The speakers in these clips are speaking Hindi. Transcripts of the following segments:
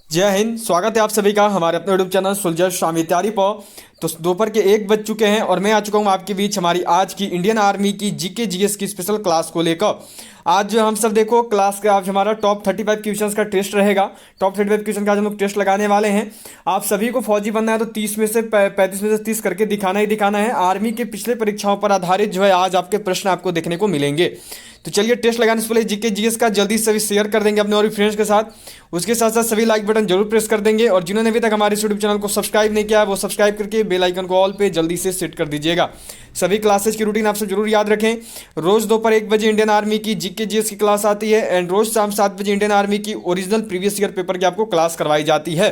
जय हिंद। स्वागत है आप सभी का हमारे अपने यूट्यूब चैनल सुलझर शामी तैयारी पर। तो दोपहर के 1 बज चुके हैं और मैं आ चुका हूं आपके बीच हमारी आज की इंडियन आर्मी की जीके जीएस की स्पेशल क्लास को लेकर। आज जो हम सब देखो क्लास का आज हमारा टॉप 35 क्वेश्चंस का टेस्ट रहेगा। टॉप 35 क्वेश्चन का आज हम लोग टेस्ट लगाने वाले हैं। आप सभी को फौजी बनना है तो 30 में से 35 में से 30 करके दिखाना ही दिखाना है। आर्मी के पिछले परीक्षाओं पर आधारित जो है आज आपके प्रश्न आपको देखने को मिलेंगे। तो चलिए टेस्ट लगाने से पहले जीके जीएस का जल्दी से सभी शेयर कर देंगे अपने और भी फ्रेंड्स के साथ। उसके साथ साथ सभी लाइक बटन जरूर प्रेस कर देंगे और जिन्होंने अभी तक हमारे यूट्यूब चैनल को सब्सक्राइब नहीं किया है वो सब्सक्राइब करके बेल आइकन को ऑल पे जल्दी से सेट कर दीजिएगा। सभी क्लासेस की रूटीन आपसे जरूर याद रखें। रोज दोपहर 1 बजे इंडियन आर्मी की जीके जीएस की क्लास आती है एंड रोज शाम 7 बजे इंडियन आर्मी की ओरिजिनल प्रीवियस ईयर पेपर की आपको क्लास करवाई जाती है।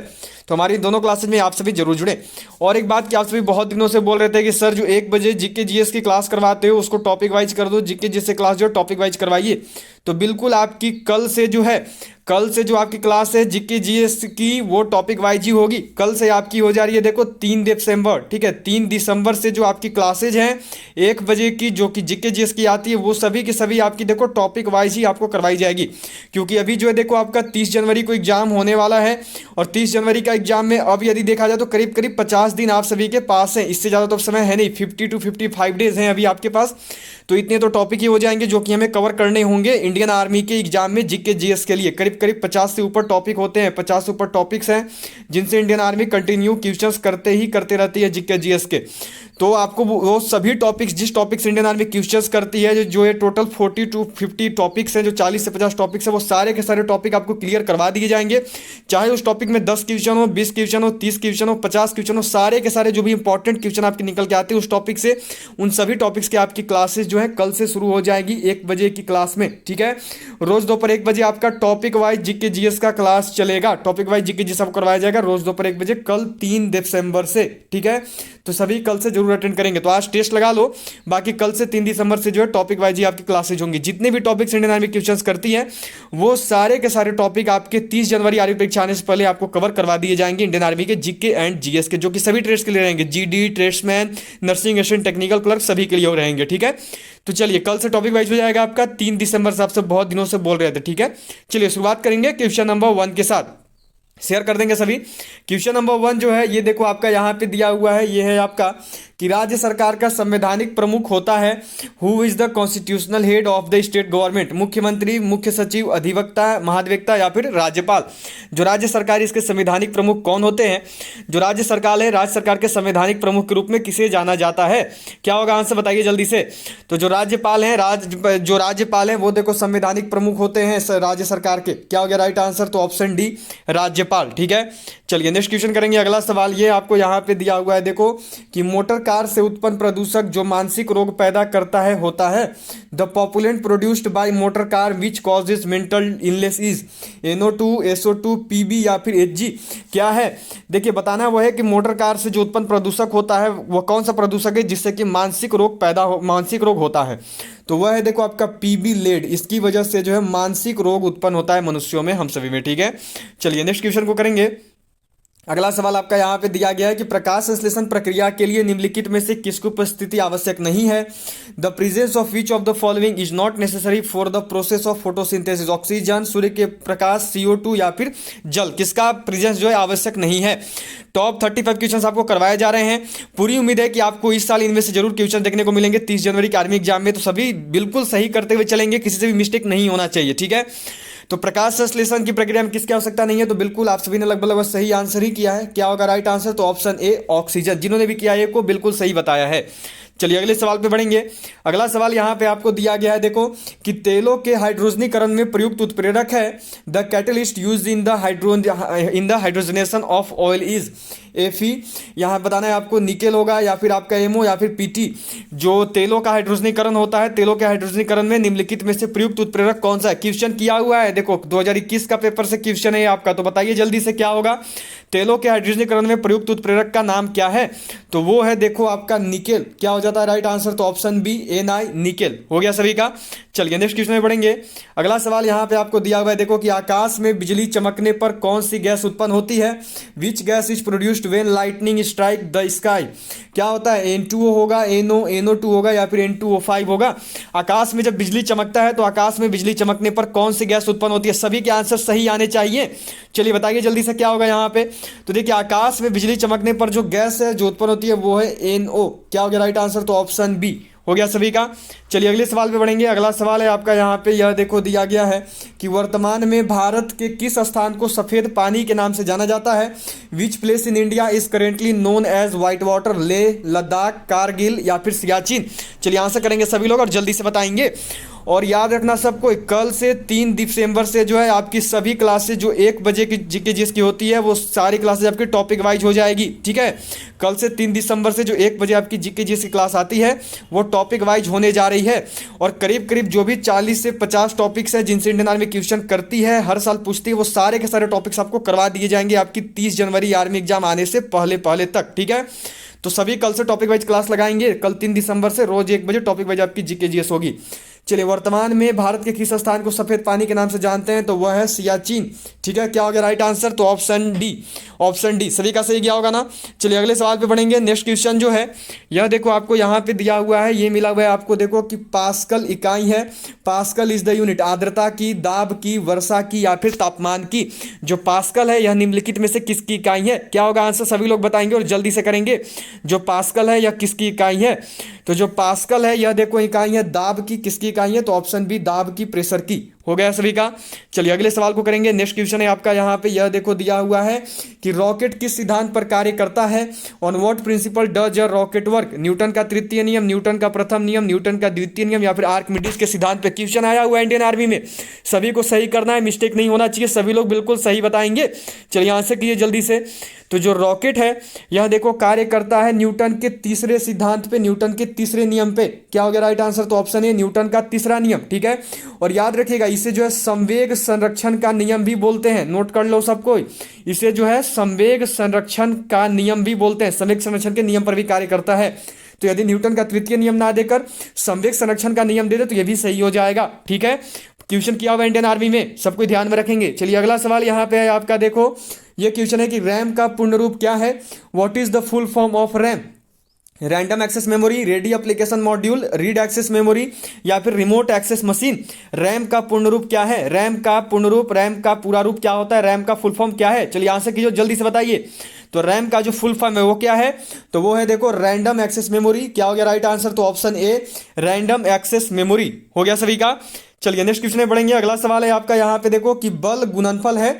तो हमारी दोनों क्लासेज में आप सभी जरूर जुड़े। और एक बात कि आप सभी बहुत दिनों से बोल रहे थे कि सर जो 1 बजे जीके जीएस की क्लास करवाते हो उसको टॉपिक वाइज कर दो, जीके जीएस क्लास जो टॉपिक वाइज करवाइए। तो बिल्कुल आपकी कल से जो आपकी क्लास है जीके जीएस की वो टॉपिक वाइज ही होगी। कल से आपकी हो जा रही है देखो 3 दिसंबर, ठीक है। 3 दिसंबर से जो आपकी क्लासेज हैं 1 बजे की जो कि जीके जीएस की आती है वो सभी की सभी आपकी देखो टॉपिक वाइज ही आपको करवाई जाएगी। क्योंकि अभी जो है देखो आपका 30 जनवरी को एग्जाम होने वाला है और 30 जनवरी का एग्जाम में अब यदि देखा जाए तो करीब करीब 50 दिन आप सभी के पास हैं। इससे ज़्यादा तो समय है नहीं, 50 to 55 डेज हैं अभी आपके पास। तो इतने तो टॉपिक ही हो जाएंगे जो कि हमें कवर करने होंगे इंडियन आर्मी के एग्जाम में जीके जीएस के लिए। करीब करीब 50 से ऊपर टॉपिक होते हैं, 50 से ऊपर टॉपिक्स हैं जिनसे इंडियन आर्मी कंटिन्यू क्वेश्चंस करते रहती है जीके जीएस के। तो आपको वो सभी टॉपिक्स जिस टॉपिक से इंडियन आर्मी क्वेश्चंस करती है जो ये टोटल 40 to 50 टॉपिक्स हैं, जो 40 से 50 टॉपिक्स हैं, वो सारे के सारे टॉपिक आपको क्लियर करवा दिए जाएंगे। चाहे उस टॉपिक में 10 क्वेश्चन हो, 20 क्वेश्चन हो, 30 क्वेश्चन हो, 50 क्वेश्चन हो, सारे के सारे जो भी इंपॉर्टेंट क्वेश्चन आपके निकल के आते हैं उस टॉपिक से, उन सभी टॉपिक्स की आपकी क्लासेस जो है कल से शुरू हो जाएगी 1 बजे की क्लास में, ठीक है। रोज दोपहर 1 बजे आपका टॉपिक वाइज जीके जीएस का क्लास चलेगा। टॉपिक वाइज जीके जीएस आपको करवाया जाएगा रोज दोपहर 1 बजे कल 3 दिसंबर से, ठीक है। तो सभी कल से जरूर अटेंड करेंगे। तो आज टेस्ट लगा लो, बाकी कल से 3 दिसंबर से जो है टॉपिक वाइज ही आपकी क्लासेज होंगी। जितने भी टॉपिक्स इंडियन आर्मी क्वेश्चंस करती हैं वो सारे के सारे टॉपिक आपके 30 जनवरी आर्मी परीक्षा आने से पहले आपको कवर करवा दिए जाएंगे इंडियन आर्मी के जीके एंड जीएस के, जो कि सभी ट्रेड्स के लिए रहेंगे। GD, tradesman, nursing assistant, technical clerk सभी के लिए रहेंगे, ठीक है। तो चलिए कल से टॉपिक वाइज हो जाएगा आपका 3 दिसंबर से। आपसे बहुत दिनों से बोल रहे थे, ठीक है। चलिए शुरुआत करेंगे क्वेश्चन नंबर 1 के साथ। शेयर कर देंगे सभी। क्वेश्चन नंबर 1 जो है ये देखो आपका यहाँ पे दिया हुआ है, ये है आपका कि राज्य सरकार का संवैधानिक प्रमुख होता है। Who is the constitutional head of the state government? मुख्यमंत्री, मुख्य सचिव, अधिवक्ता, महाधिवक्ता या फिर राज्यपाल। जो राज्य सरकार इसके संवैधानिक प्रमुख कौन होते हैं? जो राज्य सरकार है, राज्य सरकार के संवैधानिक प्रमुख के रूप में किसे जाना जाता है? क्या होगा आंसर बताइए जल्दी से। तो जो राज्यपाल हैं, जो राज्यपाल हैं वो देखो संवैधानिक प्रमुख होते हैं राज्य सरकार के। क्या हो गया राइट आंसर? तो ऑप्शन डी राज्यपाल, ठीक है। चलिए नेक्स्ट क्वेश्चन करेंगे। अगला सवाल ये आपको यहाँ पे दिया हुआ है देखो कि मोटर कार से उत्पन्न प्रदूषक जो मानसिक रोग पैदा करता है होता है। The pollutant produced by motor car which causes mental illness is NO2, SO2, PB या फिर HG। क्या है देखिए बताना वो है कि मोटर कार से जो उत्पन्न प्रदूषक होता है वह कौन सा प्रदूषक है जिससे कि मानसिक रोग होता है। तो वह है देखो आपका PB लेड। इसकी वजह से जो है मानसिक रोग उत्पन्न होता है मनुष्यों में, हम सभी में, ठीक है। चलिए नेक्स्ट क्वेश्चन को करेंगे। अगला सवाल आपका यहाँ पे दिया गया है कि प्रकाश संश्लेषण प्रक्रिया के लिए निम्नलिखित में से किसकी उपस्थिति आवश्यक नहीं है? The presence of which of the following is not necessary for the process of photosynthesis? Oxygen, सूर्य के प्रकाश, CO2 या फिर जल। किसका प्रेजेंस जो है आवश्यक नहीं है? टॉप 35 क्वेश्चन आपको करवाए जा रहे हैं। पूरी उम्मीद है कि आपको इस साल इनमें से जरूर क्वेश्चन देखने को मिलेंगे 30 जनवरी के आर्मी एग्जाम में। तो सभी बिल्कुल सही करते हुए चलेंगे, किसी से भी मिस्टेक नहीं होना चाहिए, ठीक है। तो प्रकाश संश्लेषण की प्रक्रिया में किसकी आवश्यकता नहीं है? तो बिल्कुल आप सभी ने लगभग सही आंसर ही किया है। क्या होगा राइट आंसर? तो ऑप्शन ए ऑक्सीजन। जिन्होंने भी किया है को बिल्कुल सही बताया है। चलिए अगले सवाल पे बढ़ेंगे। अगला सवाल यहाँ पे आपको दिया गया है देखो कि तेलों के हाइड्रोजनीकरण में प्रयुक्त उत्प्रेरक है। The catalyst use in the hydrogenation of oil is Fe। यहाँ बताना है आपको निकेल होगा या फिर आपका MO या फिर PT। जो तेलों का हाइड्रोजनीकरण होता है, तेलों के हाइड्रोजनीकरण में निम्नलिखित में से प्रयुक्त उत्प्रेरक कौन सा है? क्वेश्चन किया हुआ है देखो 2021 का पेपर से क्वेश्चन है आपका। तो बताइए जल्दी से क्या होगा? तेलों के हाइड्रोजनीकरण में प्रयुक्त उत्प्रेरक का नाम क्या है? तो वो है देखो आपका निकेल। क्या हो जाता है राइट आंसर? तो ऑप्शन बी Ni, निकेल। हो गया सभी का। चलिए नेक्स्ट क्वेश्चन में बढ़ेंगे। अगला सवाल यहाँ पे आपको दिया हुआ है, देखो कि आकाश में बिजली चमकने पर कौन सी गैस उत्पन्न होती है? Which gas is produced when lightning strike the sky? क्या होता है? N2O होगा, NO2 होगा, या फिर N2O5 होगा? आकाश में जब बिजली चमकता है तो आकाश में बिजली चमकने पर कौन सी गैस उत्पन्न होती है? सभी के आंसर सही आने चाहिए। चलिए बताइए जल्दी से क्या होगा यहाँ पे। तो देखिए आकाश में बिजली चमकने पर जो गैस है जो उत्पन्न होती है वो है NO। क्या हो गया राइट आंसर? तो ऑप्शन बी। हो गया सभी का। चलिए अगले सवाल पे बढ़ेंगे। अगला सवाल है आपका यहाँ पे, यह देखो दिया गया है कि वर्तमान में भारत के किस स्थान को सफेद पानी के नाम से जाना जाता है? Which place in India is currently known as white water? Leh, Ladakh, Kargil या फिर सियाचिन? चलिए आंसर करेंगे सभी लोग और जल्दी से बताएंगे। और याद रखना सबको, कल से 3 दिसंबर से जो है आपकी सभी क्लासेज जो 1 बजे की जीके जीएस की होती है वो सारी क्लासेज आपकी टॉपिक वाइज हो जाएगी। ठीक है, कल से 3 दिसंबर से जो 1 बजे आपकी जीके जीएस की क्लास आती है वो टॉपिक वाइज होने जा रही है। और करीब करीब जो भी 40 से 50 टॉपिक्स हैं जिनसे इंडियन आर्मी क्वेश्चन करती है, हर साल पूछती है, वो सारे के सारे टॉपिक्स आपको करवा दिए जाएंगे आपकी 30 जनवरी आर्मी एग्जाम आने से पहले पहले तक। ठीक है, तो सभी कल से टॉपिक वाइज क्लास लगाएंगे। कल 3 दिसंबर से रोज 1 बजे टॉपिक वाइज आपकी जीके जीएस होगी। चलिए वर्तमान में भारत के किस स्थान को सफेद पानी के नाम से जानते हैं? तो वह है सियाचिन। ठीक है, क्या हो गया राइट आंसर? तो ऑप्शन डी। ऑप्शन डी सभी का सही गया होगा ना। चलिए अगले सवाल पे बढ़ेंगे। नेक्स्ट क्वेश्चन जो है यह देखो आपको यहाँ पे दिया हुआ है, ये मिला हुआ है आपको, देखो कि पास्कल इकाई है। पास्कल इज द यूनिट आर्द्रता की, दाब की, वर्षा की या फिर तापमान की? जो पास्कल है यह निम्नलिखित में से किसकी इकाई है? क्या होगा आंसर? सभी लोग बताएंगे और जल्दी से करेंगे। जो पास्कल है यह किसकी इकाई है? तो जो पास्कल है यह देखो इकाई है दाब की। किसकी इकाई है? तो ऑप्शन बी, दाब की, प्रेशर की। हो गया सभी का। चलिए अगले सवाल को करेंगे। नेक्स्ट क्वेश्चन है आपका यहाँ पे, यह देखो दिया हुआ है कि रॉकेट किस सिद्धांत पर कार्य करता है? On what principle does a rocket work? Newton का तृतीय नियम, न्यूटन का प्रथम नियम, न्यूटन का द्वितीय नियम या फिर आर्किमिडीज के सिद्धांत पे क्वेश्चन आया हुआ है इंडियन आर्मी में। सभी को सही करना है, मिस्टेक नहीं होना चाहिए, सभी लोग बिल्कुल सही बताएंगे। चलिए आंसर कीजिए जल्दी से। तो जो रॉकेट है यह देखो कार्य करता है न्यूटन के तीसरे सिद्धांत पे, न्यूटन के तीसरे नियम पे। क्या हो गया राइट आंसर? तो ऑप्शन ए, न्यूटन का तीसरा नियम। ठीक है, और याद रखिएगा इसे जो है संवेग संरक्षण का नियम भी बोलते हैं। नोट कर लो सबको, इसे जो है संवेग संरक्षण का नियम भी बोलते हैं। संवेग संरक्षण के नियम पर भी कार्य करता है। तो यदि न्यूटन का तृतीय नियम ना देकर संवेग संरक्षण का नियम दे दे तो यह भी सही हो जाएगा। ठीक है, क्वेश्चन किया हुआ इंडियन आर्मी में, सबको ध्यान में रखेंगे। चलिए अगला सवाल यहाँ पे है आपका, देखो ये क्वेश्चन है कि रैम का पूर्ण रूप क्या है? What is the full form of RAM? Random access memory, ready application module, read access memory या फिर रिमोट एक्सेस मशीन? रैम का पूर्ण रूप क्या है? रैम का पूर्ण रूप, रैम का पूरा रूप क्या होता है? रैम का फुल फॉर्म क्या है? चलिए आंसर कीजिए जल्दी से बताइए। तो रैम का जो फुल फॉर्म है वो क्या है? तो वो है देखो रैंडम एक्सेस मेमोरी। क्या हो गया राइट आंसर? तो option A, random access memory. हो गया सभी का। चलिए नेक्स्ट क्वेश्चन में बढ़ेंगे। अगला सवाल है आपका यहाँ पे, देखो कि बल गुणनफल है।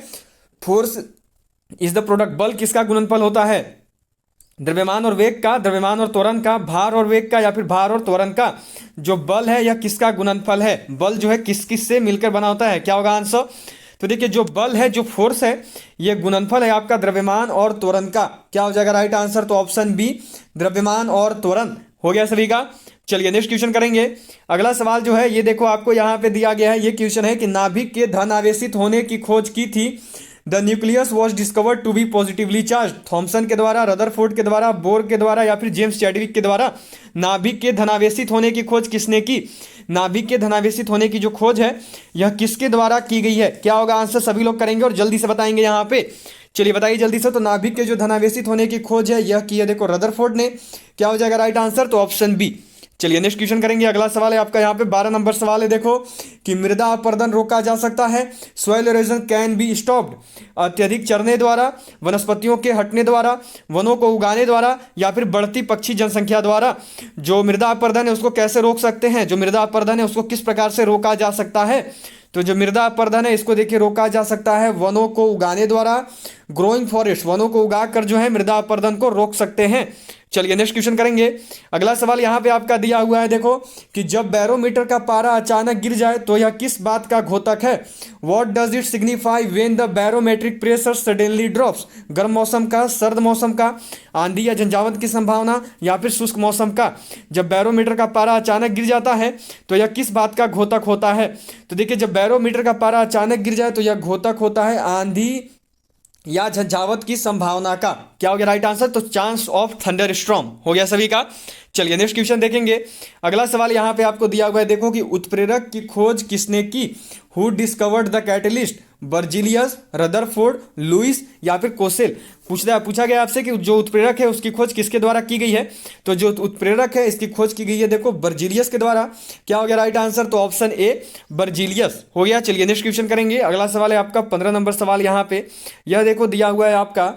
Force is the product. बल किसका गुणनफल होता है? द्रव्यमान और वेग का, द्रव्यमान और त्वरण का, भार और वेग का या फिर भार और त्वरण का? जो बल है यह किसका गुणनफल है? बल जो है किस किस से मिलकर बना होता है? क्या होगा आंसर? तो देखिए जो बल है, जो फोर्स है, यह गुणनफल है आपका द्रव्यमान और त्वरण का। क्या हो जाएगा राइट आंसर? तो ऑप्शन बी, द्रव्यमान और त्वरण। हो गया सभी का। चलिए नेक्स्ट क्वेश्चन करेंगे। अगला सवाल जो है ये देखो आपको यहाँ पे दिया गया है, ये क्वेश्चन है कि नाभिक के धन आवेशित होने की खोज की थी। The nucleus was discovered to be positively charge. Thomson के द्वारा, रदरफोर्ड के द्वारा, बोर के द्वारा या फिर जेम्स चैडविक के द्वारा? नाभिक के धनावेशित होने की खोज किसने की? नाभिक के धनावेशित होने की जो खोज है यह किसके द्वारा की गई है? क्या होगा आंसर? सभी लोग करेंगे और जल्दी से बताएंगे यहाँ पे। चलिए बताइए जल्दी से। तो नाभिक के जो धनावेशित होने की खोज है यह की है देखो रदरफोर्ड ने। क्या हो जाएगा राइट आंसर? तो ऑप्शन बी। चलिए नेक्स्ट क्वेश्चन करेंगे। अगला सवाल है आपका यहाँ पे 12 नंबर सवाल है, देखो कि मृदा अपरदन रोका जा सकता है। Soil erosion can be stopped. अत्यधिक चरने द्वारा, वनस्पतियों के हटने द्वारा, वनों को उगाने द्वारा या फिर बढ़ती पक्षी जनसंख्या द्वारा? जो मृदा अपरदन है उसको कैसे रोक सकते हैं? जो मृदा अपरदन है उसको किस प्रकार से रोका जा सकता है? तो जो मृदा अपरदन है इसको देखिए रोका जा सकता है वनों को उगाने द्वारा। ग्रोइंग फॉरेस्ट, वनों को उगाकर जो है मृदा अपरदन को रोक सकते हैं। चलिए नेक्स्ट क्वेश्चन करेंगे। अगला सवाल यहाँ पे आपका दिया हुआ है, देखो कि जब बैरोमीटर का पारा अचानक गिर जाए तो यह किस बात का घोतक है? What does it signify when the barometric pressure suddenly drops? गर्म मौसम का, सर्द मौसम का, आंधी या झंझावत की संभावना या फिर शुष्क मौसम का? जब बैरोमीटर का पारा अचानक गिर जाता है तो यह किस बात का घोतक होता है? तो देखिए जब बैरोमीटर का पारा अचानक गिर जाए तो यह घोतक होता है आंधी या झंझावत की संभावना का। क्या हो गया राइट आंसर? तो चांस ऑफ थंडर स्टॉर्म। हो गया सभी का। चलिए नेक्स्ट क्वेश्चन देखेंगे। अगला सवाल यहाँ पे आपको दिया हुआ है, देखो कि उत्प्रेरक की खोज किसने की? Who discovered the catalyst? Berzelius, Rutherford, Lewis या फिर कोसेल? पूछा गया आपसे कि जो उत्प्रेरक है उसकी खोज किसके द्वारा की गई है? तो जो उत्प्रेरक है इसकी खोज की गई है देखो बर्जिलियस के द्वारा। क्या हो गया राइट आंसर? तो ऑप्शन ए बर्जिलियस हो गया। चलिए नेक्स्ट क्वेश्चन करेंगे। अगला सवाल है आपका 15 नंबर सवाल यहाँ पे। यह देखो दिया हुआ है आपका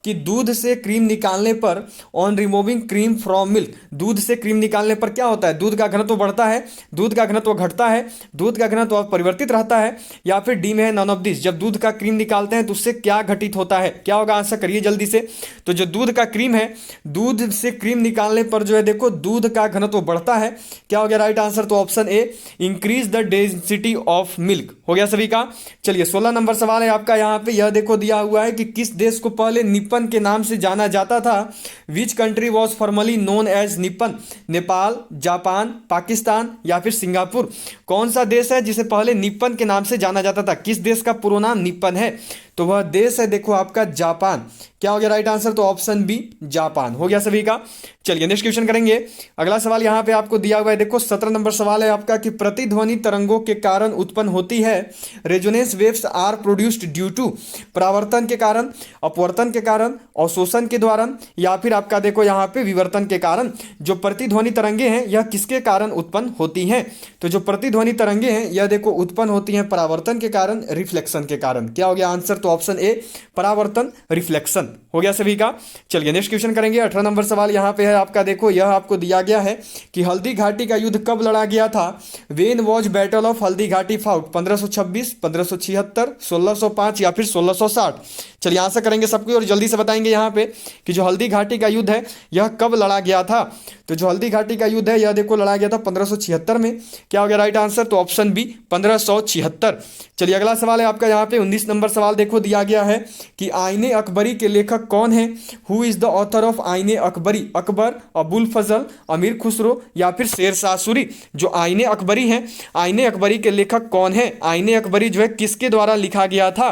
कि दूध से क्रीम निकालने पर, on removing cream from milk, दूध से क्रीम निकालने पर क्या होता है? दूध का घनत्व बढ़ता है, दूध का घनत्व घटता है, दूध का घनत्व परिवर्तित रहता है, या फिर डी में है नॉन ऑफ दिस। जब दूध का क्रीम निकालते हैं तो उससे क्या घटित होता है? क्या होगा आंसर? करिए जल्दी से। तो जो दूध का क्रीम है, दूध से क्रीम निकालने पर जो है देखो दूध का घनत्व बढ़ता है। क्या हो गया राइट आंसर? तो option A increase the density of milk हो गया सभी का। चलिए 16 नंबर सवाल है आपका यहाँ पे। यह देखो दिया हुआ है कि किस देश को पहले निप्पन के नाम से जाना जाता था? Which country was formerly known as Nippon? Nepal, Japan, Pakistan या फिर सिंगापुर? कौन सा देश है जिसे पहले निप्पन के नाम से जाना जाता था? किस देश का पूरा नाम निप्पन है? तो वह देश है देखो आपका जापान। क्या हो गया राइट आंसर? तो ऑप्शन बी जापान हो गया सभी का। चलिए नेक्स्ट क्वेश्चन करेंगे। अगला सवाल यहाँ पे आपको दिया हुआ है, देखो 17 नंबर सवाल है आपका कि प्रतिध्वनि तरंगों के कारण उत्पन्न होती है। Resonance waves are produced due to? परावर्तन के कारण, अपवर्तन के कारण, अवशोषण के द्वारा, या फिर आपका देखो यहाँ पे विवर्तन के कारण। जो प्रतिध्वनि तरंगे हैं यह किसके कारण उत्पन्न होती हैं? तो जो प्रतिध्वनि तरंगे हैं यह देखो उत्पन्न होती हैं परावर्तन के कारण, रिफ्लेक्शन के कारण। क्या हो गया आंसर? तो ऑप्शन ए परावर्तन, रिफ्लेक्शन हो गया सभी का। चलिए नेक्स्ट क्वेश्चन करेंगे। 18 नंबर सवाल यहाँ पे है आपका। देखो यह आपको दिया गया है कि हल्दी घाटी का युद्ध कब लड़ा गया था? When was battle of Haldi Ghati fought? 1526, 1576, 1605 या फिर 1660? चलिए आंसर करेंगे सबको और जल्दी से बताएंगे यहाँ पे कि जो हल्दी घाटी का युद्ध है यह कब लड़ा गया था? तो जो हल्दी घाटी का युद्ध है यह देखो लड़ा गया था 1576 में। क्या हो गया राइट आंसर? तो ऑप्शन बी 1576। चलिए अगला सवाल है आपका यहाँ पे 19 नंबर सवाल देखो दिया गया है कि आईने अकबरी के लेखक कौन है? Who is the author of आईने अकबरी? अकबर, अबुल फजल, अमीर खुसरो या फिर शेरशाह सूरी? जो आईने अकबरी है, आईने अकबरी के लेखक कौन है? आईने अकबरी जो है किसके द्वारा लिखा गया था?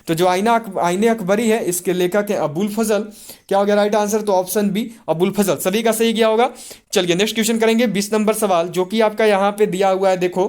तो जो आईने अकबरी है इसके लेखक है अबुल फजल। क्या हो गया राइट आंसर? तो ऑप्शन बी अबुल फजल सभी का सही किया होगा। चलिए नेक्स्ट क्वेश्चन करेंगे 20 नंबर सवाल जो कि आपका यहाँ पे दिया हुआ है। देखो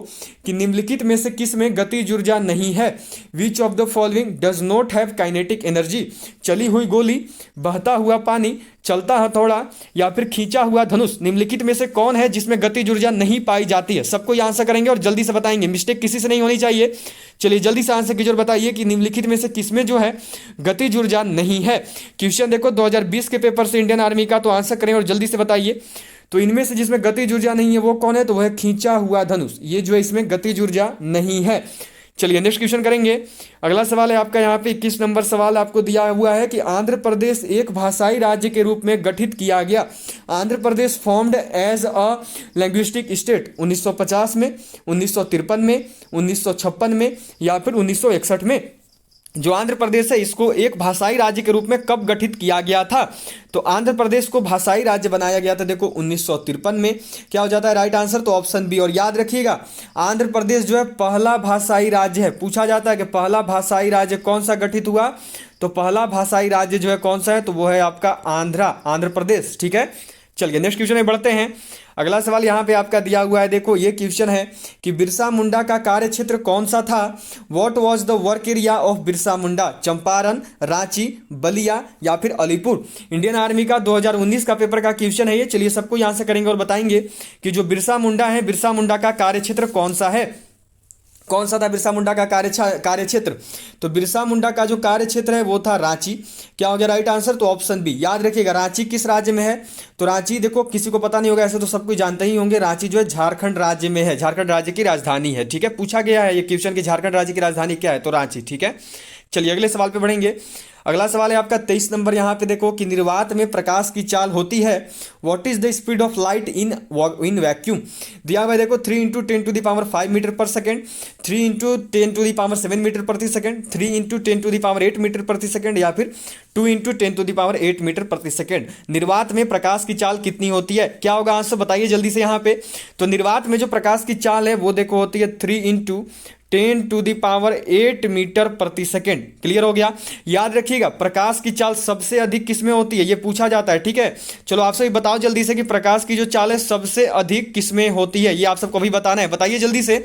कि निम्नलिखित में से किस में गतिज ऊर्जा नहीं है? Which of the following does not have kinetic energy? चली हुई गोली, बहता हुआ पानी, चलता हथौड़ा या फिर खींचा हुआ धनुष? निम्नलिखित में से कौन है जिसमें गतिज ऊर्जा नहीं पाई जाती है? सबको ये आंसर करेंगे और जल्दी से बताएंगे, मिस्टेक किसी से नहीं होनी चाहिए। चलिए जल्दी से आंसर कीजिए और बताइए कि निम्नलिखित में से किसमें जो है गतिज ऊर्जा नहीं है। क्वेश्चन देखो 2020 के पेपर से इंडियन आर्मी का, तो आंसर करें और जल्दी से बताइए। तो इनमें से जिसमें गतिज ऊर्जा नहीं है वो कौन है? तो वह है खींचा हुआ धनुष। ये जो है इसमें गतिज ऊर्जा नहीं है। चलिए नेक्स्ट क्वेश्चन करेंगे। अगला सवाल है आपका यहाँ पे 21 नंबर सवाल आपको दिया हुआ है कि आंध्र प्रदेश एक भाषाई राज्य के रूप में गठित किया गया। Andhra Pradesh formed as a linguistic state 1950 में, 1953 में, 1956 में या फिर 1961 में? जो आंध्र प्रदेश है इसको एक भाषाई राज्य के रूप में कब गठित किया गया था? तो आंध्र प्रदेश को भाषाई राज्य बनाया गया था देखो 1953 में। क्या हो जाता है राइट आंसर? तो ऑप्शन बी। और याद रखिएगा आंध्र प्रदेश जो है पहला भाषाई राज्य है। पूछा जाता है कि पहला भाषाई राज्य कौन सा गठित हुआ? तो पहला भाषाई राज्य जो है कौन सा है? तो वो है आपका आंध्र प्रदेश। ठीक है, चलिए नेक्स्ट क्वेश्चन में बढ़ते हैं। अगला सवाल यहाँ पे आपका दिया हुआ है। देखो ये क्वेश्चन है कि बिरसा मुंडा का कार्य क्षेत्र कौन सा था? What was the work area of Birsa Munda? Champaran, Ranchi, Ballia या फिर अलीपुर? इंडियन आर्मी का 2019 का पेपर का क्वेश्चन है ये। चलिए सबको यहाँ से करेंगे और बताएंगे कि जो बिरसा मुंडा है, बिरसा मुंडा का कार्य क्षेत्र कौन सा है? कौन सा था बिरसा मुंडा का कार्य क्षेत्र? तो बिरसा मुंडा का जो कार्य क्षेत्र है वो था रांची। क्या हो गया राइट आंसर? तो ऑप्शन बी। याद रखिएगा रांची किस राज्य में है? तो रांची देखो किसी को पता नहीं होगा, ऐसे तो सब कोई जानते ही होंगे। रांची जो है झारखंड राज्य में है, झारखंड राज्य की राजधानी है। ठीक है, पूछा गया है ये क्वेश्चन कि झारखंड राज्य की राजधानी क्या है? तो रांची। ठीक है, चलिए अगले सवाल पे बढ़ेंगे। अगला सवाल है आपका 23 नंबर। यहाँ पे देखो कि निर्वात में प्रकाश की चाल होती है। What is the speed of light in vacuum? दिया हुआ है देखो 3 × 10⁵ मीटर पर सेकेंड, 3 × 10⁷ मीटर प्रति सेकेंड, 3 × 10⁸ मीटर प्रति सेकेंड या फिर 2 × 10⁸ मीटर प्रति सेकेंड। निर्वात में प्रकाश की चाल कितनी होती है? क्या होगा आंसर बताइए जल्दी से यहाँ पे। तो निर्वात में जो प्रकाश की चाल है वो देखो होती है 3 × 10⁸ मीटर प्रति सेकेंड। क्लियर हो गया। याद रखिएगा प्रकाश की चाल सबसे अधिक किसमें होती है, ये पूछा जाता है। ठीक है, चलो आप सभी बताओ जल्दी से कि प्रकाश की जो चाल है सबसे अधिक किसमें होती है, ये आप सबको अभी बताना है। बताइए जल्दी से,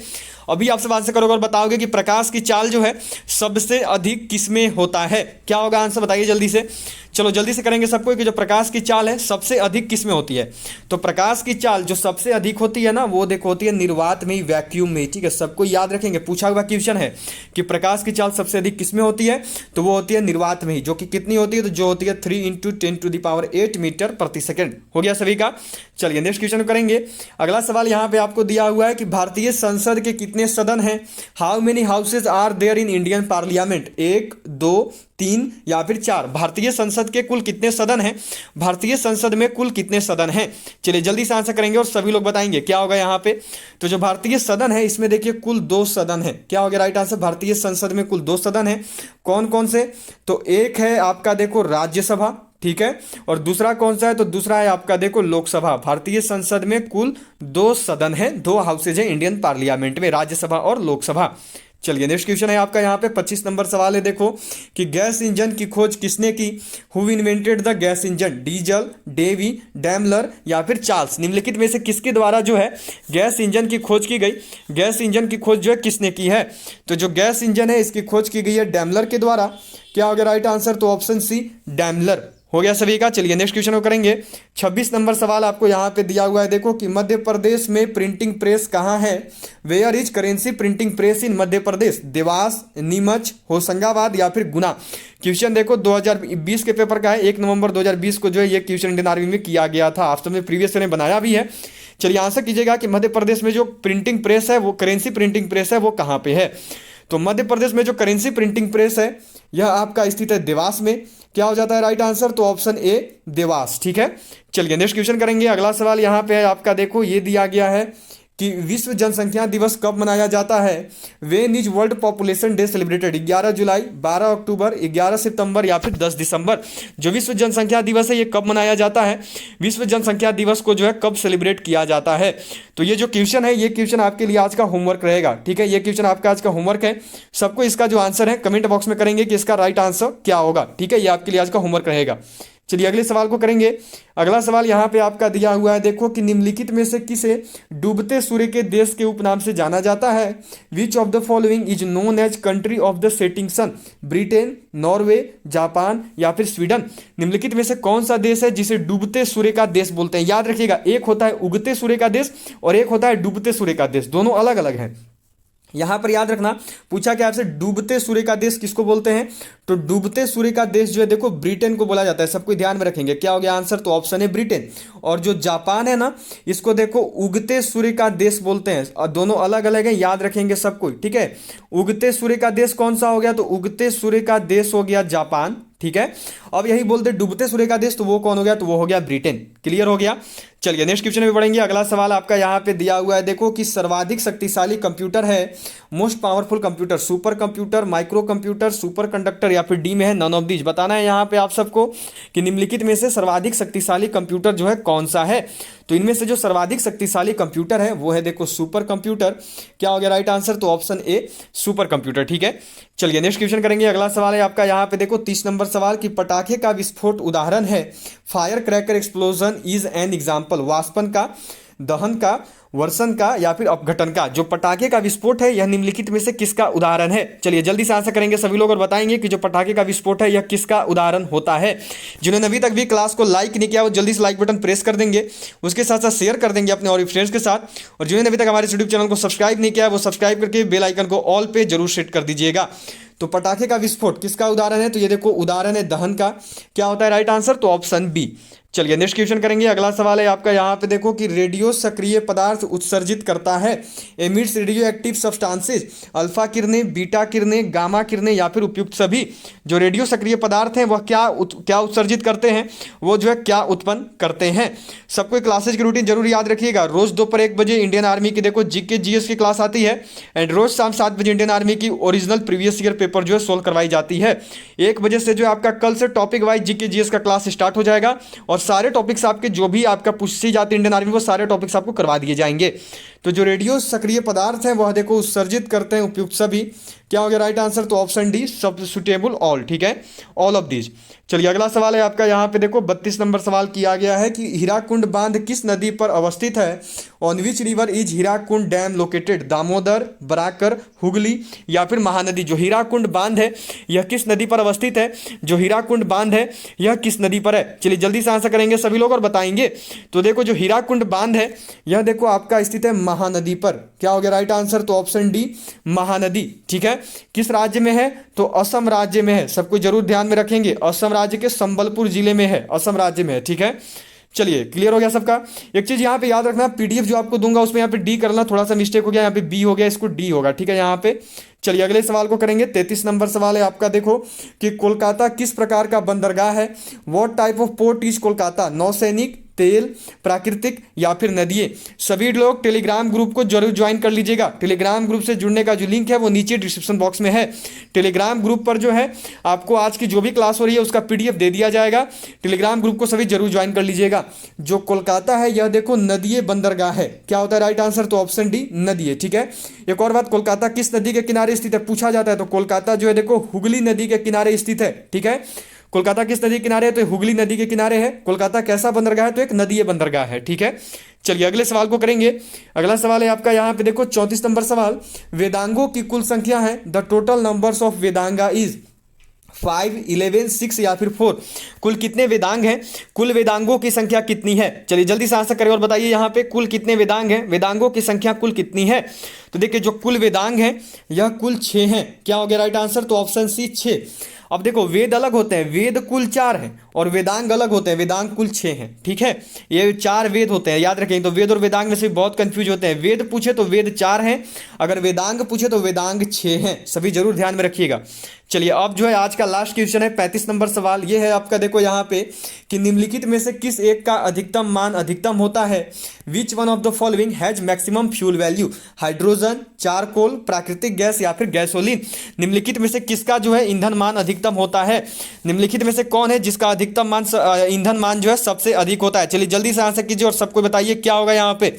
अभी आप सब आंसर करोगे और बताओगे कि प्रकाश की चाल जो है सबसे अधिक किसमें होता है। क्या होगा आंसर, बताइए जल्दी से। चलो जल्दी से करेंगे सबको कि जो प्रकाश की चाल है सबसे अधिक किसमें होती है। तो प्रकाश की चाल जो सबसे अधिक होती है ना, वो देखो होती है निर्वात में, वैक्यूम में। ठीक है, सबको याद रखेंगे, पूछा हुआ क्वेश्चन है कि प्रकाश की चाल सबसे अधिक किसमें होती है, तो वो होती है निर्वात में ही, जो कि कितनी होती है, तो जो होती है 3 × 10⁸ मीटर प्रति सेकेंड। हो गया सभी का। चलिए नेक्स्ट क्वेश्चन करेंगे। अगला सवाल यहाँ पे आपको दिया हुआ है कि भारतीय संसद के कितने सदन हैं। How many houses are there in Indian parliament, 1, 2, 3 या फिर 4। भारतीय संसद के कुल कितने सदन हैं, भारतीय संसद में कुल कितने सदन हैं। चलिए जल्दी से आंसर करेंगे और सभी लोग बताएंगे क्या होगा यहाँ पे। तो जो भारतीय सदन है इसमें देखिए कुल 2 सदन है। क्या हो गया राइट आंसर, भारतीय संसद में कुल 2 सदन है। कौन कौन से, तो एक है आपका देखो राज्यसभा, ठीक है, और दूसरा कौन सा है, तो दूसरा है आपका देखो लोकसभा। भारतीय संसद में कुल 2 सदन है, 2 हाउसेज है इंडियन पार्लियामेंट में, राज्यसभा और लोकसभा। चलिए नेक्स्ट क्वेश्चन है आपका यहाँ पे 25 नंबर सवाल है। देखो कि गैस इंजन की खोज किसने की। Who invented the gas engine, Diesel, Davy, Daimler या फिर चार्ल्स। निम्नलिखित में से किसके द्वारा जो है गैस इंजन की खोज की गई, गैस इंजन की खोज जो है किसने की है। तो जो गैस इंजन है इसकी खोज की गई है डैमलर के द्वारा। क्या हो गया राइट आंसर, तो ऑप्शन सी डैमलर। हो गया सभी का। चलिए नेक्स्ट क्वेश्चन को करेंगे। 26 नंबर सवाल आपको यहाँ पे दिया हुआ है। देखो कि मध्य प्रदेश में प्रिंटिंग प्रेस कहाँ है। Where is currency printing press in Madhya Pradesh, Dewas, Neemuch, Hoshangabad या फिर गुना। क्वेश्चन देखो 2020 के पेपर का है, 1 नवंबर 2020 को जो है ये क्वेश्चन इंडियन आर्मी में किया गया था। आप सबने प्रीवियस ईयर में बनाया भी है। चलिए आंसर कीजिएगा कि मध्य प्रदेश में जो प्रिंटिंग प्रेस है, वो करेंसी प्रिंटिंग प्रेस है, वो कहाँ पे है। तो मध्य प्रदेश में जो करेंसी प्रिंटिंग प्रेस है यह आपका स्थित है देवास में। क्या हो जाता है राइट आंसर, तो ऑप्शन ए देवास। ठीक है, चलिए नेक्स्ट क्वेश्चन करेंगे। अगला सवाल यहाँ पे है आपका, देखो ये दिया गया है कि विश्व जनसंख्या दिवस कब मनाया जाता है। When is world population day celebrated, 11 जुलाई, 12 अक्टूबर, 11 सितंबर या फिर 10 दिसंबर। जो विश्व जनसंख्या दिवस है ये कब मनाया जाता है, विश्व जनसंख्या दिवस को जो है कब सेलिब्रेट किया जाता है। तो ये जो क्वेश्चन है ये क्वेश्चन आपके लिए आज का होमवर्क रहेगा। ठीक है, ये क्वेश्चन आपका आज का होमवर्क है। सबको इसका जो आंसर है कमेंट बॉक्स में करेंगे कि इसका राइट आंसर क्या होगा। ठीक है, ये आपके लिए आज का होमवर्क रहेगा। चलिए अगले सवाल को करेंगे। अगला सवाल यहाँ पे आपका दिया हुआ है। देखो कि निम्नलिखित में से किसे डूबते सूर्य के देश के उपनाम से जाना जाता है। Which of the following is known as country of the setting sun, Britain, Norway, Japan या फिर स्वीडन। निम्नलिखित में से कौन सा देश है जिसे डूबते सूर्य का देश बोलते हैं। याद रखिएगा एक होता है उगते सूर्य का देश और एक होता है डूबते सूर्य का देश, दोनों अलग अलग हैं। यहां पर याद रखना पूछा क्या आपसे, डूबते सूर्य का देश किसको बोलते हैं। तो डूबते सूर्य का देश जो है देखो ब्रिटेन को बोला जाता है। सबको ध्यान में रखेंगे। क्या हो गया आंसर, तो ऑप्शन है ब्रिटेन। और जो जापान है ना इसको देखो उगते सूर्य का देश बोलते हैं, और दोनों अलग अलग है, याद रखेंगे सब कोई। ठीक है, उगते सूर्य का देश कौन सा हो गया, तो उगते सूर्य का देश हो गया जापान। ठीक है, अब यही बोलते डूबते सूर्य का देश, तो वो कौन हो गया, तो वो हो गया ब्रिटेन। क्लियर हो गया। चलिए नेक्स्ट क्वेश्चन में बढ़ेंगे। अगला सवाल आपका यहाँ पे दिया हुआ है। देखो कि सर्वाधिक शक्तिशाली कंप्यूटर है, most powerful computer, super computer, micro computer, super conductor या फिर डी में है नन ऑफ दीज। बताना है यहाँ पे आप सबको कि निम्नलिखित में से सर्वाधिक शक्तिशाली कंप्यूटर जो है कौन सा है। तो इनमें से जो सर्वाधिक शक्तिशाली कंप्यूटर है वो है देखो सुपर कंप्यूटर। क्या हो गया राइट आंसर, तो ऑप्शन ए सुपर कंप्यूटर। ठीक है, चलिए नेक्स्ट क्वेश्चन करेंगे। अगला सवाल है आपका यहाँ पे देखो 30 नंबर सवाल कि पटाखे का विस्फोट उदाहरण है। Fire cracker explosion is an example, वाष्पन का, दहन का, वर्षण का या फिर अपघटन का। जो पटाखे का विस्फोट है यह निम्नलिखित में से किसका उदाहरण है। चलिए जल्दी से आंसर करेंगे सभी लोग और बताएंगे कि जो पटाखे का विस्फोट है यह किसका उदाहरण होता है। जिन्होंने अभी तक भी क्लास को लाइक नहीं किया वो जल्दी से लाइक बटन प्रेस कर देंगे, उसके साथ साथ शेयर कर देंगे अपने और फ्रेंड्स के साथ। और जिन्होंने अभी तक हमारे यूट्यूब चैनल को सब्सक्राइब नहीं किया वो सब्सक्राइब करके बेल आइकन को ऑल पे जरूर सेट कर दीजिएगा। तो पटाखे का विस्फोट किसका उदाहरण है, तो ये देखो उदाहरण है दहन का। क्या होता है राइट आंसर, तो ऑप्शन बी। चलिए नेक्स्ट क्वेश्चन करेंगे। अगला सवाल है आपका यहाँ पे देखो कि रेडियो सक्रिय पदार्थ उत्सर्जित करता है। Emits radioactive substances, alpha किरणें, बीटा किरणें, गामा किरणें या फिर उपयुक्त सभी। जो रेडियो सक्रिय पदार्थ हैं वह क्या उत्सर्जित करते हैं, वो जो है क्या उत्पन्न करते हैं। सबको क्लासेज की रूटीन जरूर याद रखिएगा। रोज दोपहर 1 बजे इंडियन आर्मी की देखो जीके जीएस की क्लास आती है एंड रोज शाम 7 बजे इंडियन आर्मी की ओरिजिनल प्रीवियस ईयर पेपर जो है सोल्व करवाई जाती है। 1 बजे से जो है आपका कल से टॉपिक वाइज जीके जीएस का क्लास स्टार्ट हो जाएगा और सारे टॉपिक्स आपके जो भी आपका पूछी जाती है इंडियन आर्मी, वो सारे टॉपिक्स आपको करवा दिए जाएंगे। तो जो रेडियो सक्रिय पदार्थ हैं वह देखो उत्सर्जित करते हैं उपयुक्त सभी। क्या हो गया राइट आंसर? तो ऑप्शन डी सब सुटेबल ऑल, ठीक है, ऑल ऑफ दीज। चलिए अगला सवाल है आपका, यहाँ पे देखो 32 नंबर सवाल किया गया है कि हीराकुंड बांध किस नदी पर अवस्थित है? On which river is Hirakud dam located? Damodar, Barakar, Hooghly या फिर महानदी? जो हीराकुंड बांध है यह किस नदी पर अवस्थित है? जो हीराकुंड बांध है यह किस नदी पर है? चलिए जल्दी से आंसर करेंगे सभी लोग और बताएंगे। तो देखो जो हीराकुंड बांध है यह देखो आपका स्थित है महानदी पर। क्या हो गया राइट आंसर? तो ऑप्शन डी महानदी, ठीक है। किस राज्य में है? तो असम राज्य में है। सबको जरूर ध्यान में रखेंगे, असम राज्य के संबलपुर जिले में है, असम राज्य में है, ठीक है। चलिए क्लियर हो गया सबका। एक चीज यहाँ पे याद रखना, पीडीएफ जो आपको दूंगा उसमें यहाँ पे डी करना, थोड़ा सा मिस्टेक हो गया, यहाँ पे बी हो गया, इसको डी होगा, ठीक है यहाँ पे। चलिए अगले सवाल को करेंगे। 33 नंबर सवाल है आपका, देखो कि कोलकाता किस प्रकार का बंदरगाह है? What type of port is Kolkata? नौसैनिक, तेल, प्राकृतिक या फिर नदिये? सभी लोग टेलीग्राम ग्रुप को जरूर ज्वाइन कर लीजिएगा। टेलीग्राम ग्रुप से जुड़ने का जो लिंक है वो नीचे डिस्क्रिप्शन बॉक्स में है। टेलीग्राम ग्रुप पर जो है आपको आज की जो भी क्लास हो रही है उसका पीडीएफ दे दिया जाएगा। टेलीग्राम ग्रुप को सभी जरूर ज्वाइन कर लीजिएगा। जो कोलकाता है यह देखो नदिये बंदरगाह है। क्या होता है राइट आंसर? तो ऑप्शन डी नदिये, ठीक है। एक और बात, कोलकाता किस नदी के किनारे स्थित है पूछा जाता है, तो कोलकाता जो है देखो हुगली नदी के किनारे स्थित है, ठीक है। कोलकाता किस नदी के किनारे है? तो हुगली नदी के किनारे है। कोलकाता कैसा बंदरगाह है? तो एक नदीय बंदरगाह है, ठीक है। चलिए अगले सवाल को करेंगे। अगला सवाल है आपका यहाँ पे देखो 34 नंबर सवाल, वेदांगों की कुल संख्या है, the total numbers of Vedanga is 5, 11, 6 या फिर 4? कुल कितने वेदांग हैं? कुल वेदांगों की संख्या कितनी है? चलिए जल्दी से आंसर करें और बताइए यहाँ पे कुल कितने वेदांग हैं, वेदांगों की संख्या कुल कितनी है? तो देखिए जो कुल वेदांग हैं यह कुल 6 हैं। क्या हो गया राइट आंसर? तो ऑप्शन सी 6। अब देखो वेद अलग होते हैं, वेद कुल 4 हैं और वेदांग अलग होते हैं, वेदांग कुल 6 हैं, ठीक है। ये 4 वेद होते हैं, याद रखें। तो वेद और वेदांग में से बहुत कंफ्यूज होते हैं। वेद पूछे तो वेद 4 हैं, अगर वेदांग पूछे तो वेदांग 6 हैं, सभी जरूर ध्यान में रखिएगा। चलिए अब जो है आज का लास्ट क्वेश्चन है 35 नंबर सवाल। ये है आपका देखो यहाँ पे कि निम्नलिखित में से किस एक का अधिकतम मान अधिकतम होता है? Which one of the following has maximum fuel value? Hydrogen, charcoal, प्राकृतिक गैस या फिर गैसोलीन? निम्नलिखित में से किसका जो है ईंधन मान अधिकतम होता है? निम्नलिखित में से कौन है जिसका अधिकतम मान ईंधन मान जो है सबसे अधिक होता है? चलिए जल्दी से आंसर कीजिए और सबको बताइए क्या होगा यहाँ पे।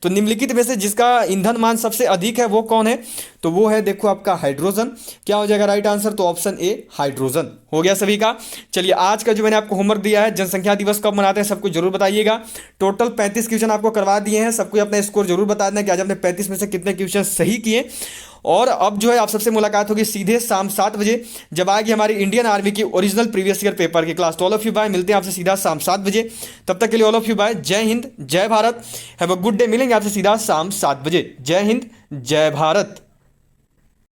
तो निम्नलिखित में से जिसका ईंधन मान सबसे अधिक है वो कौन है? तो वो है देखो आपका हाइड्रोजन। क्या हो जाएगा राइट आंसर? तो ऑप्शन ए हाइड्रोजन। हो गया सभी का। चलिए आज का जो मैंने आपको होमवर्क दिया है, जनसंख्या दिवस कब मनाते हैं सबको जरूर बताइएगा। टोटल 35 क्वेश्चन आपको करवा दिए हैं, सबको अपना स्कोर जरूर बता देना कि आज आपने 35 में से कितने क्वेश्चन सही किए। और अब जो है आप सबसे मुलाकात होगी सीधे शाम 7 बजे, जब आएगी हमारी इंडियन आर्मी की ओरिजिनल प्रीवियस ईयर पेपर की क्लास। तो ऑल ऑफ यू बाय, मिलते हैं आपसे सीधा शाम 7 बजे। तब तक के लिए ऑल ऑफ यू बाय, जय हिंद, जय Bharat, have a good day. मिलेंगे आपसे सीधा शाम 7 बजे। जय हिंद, जय भारत।